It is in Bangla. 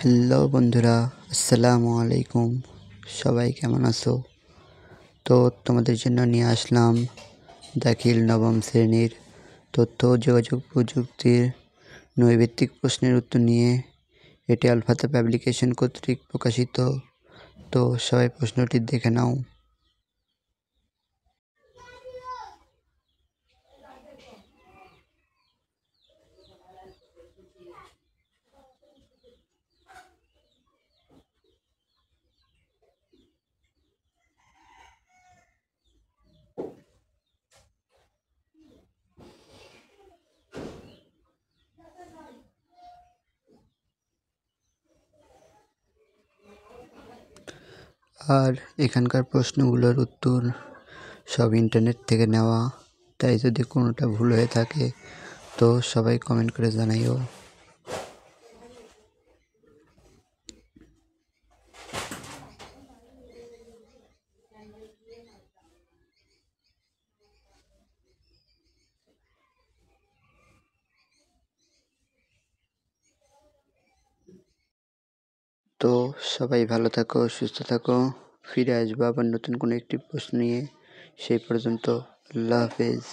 হ্যালো বন্ধুরা, আসসালামু আলাইকুম। সবাই কেমন আছো? তো তোমাদের জন্য নিয়ে আসলাম দাখিল নবম শ্রেণীর তথ্য ও যোগাযোগ প্রযুক্তির নৈর্ব্যক্তিক প্রশ্নের উত্তর নিয়ে। এটি আলফাতে পাবলিকেশন কর্তৃক প্রকাশিত। তো সবাই প্রশ্নটি দেখে নাও। আর এখানকার প্রশ্নগুলোর উত্তর সব ইন্টারনেট থেকে নেওয়া, তাই যদি কোনোটা ভুল হয়ে থাকে তো সবাই কমেন্ট করে জানাইও। তো সবাই ভালো থাকো, সুস্থ থাকো। ফিরে আসবো আবার নতুন কোনো একটি প্রশ্ন নিয়ে। সেই পর্যন্ত আল্লাহ হাফেজ।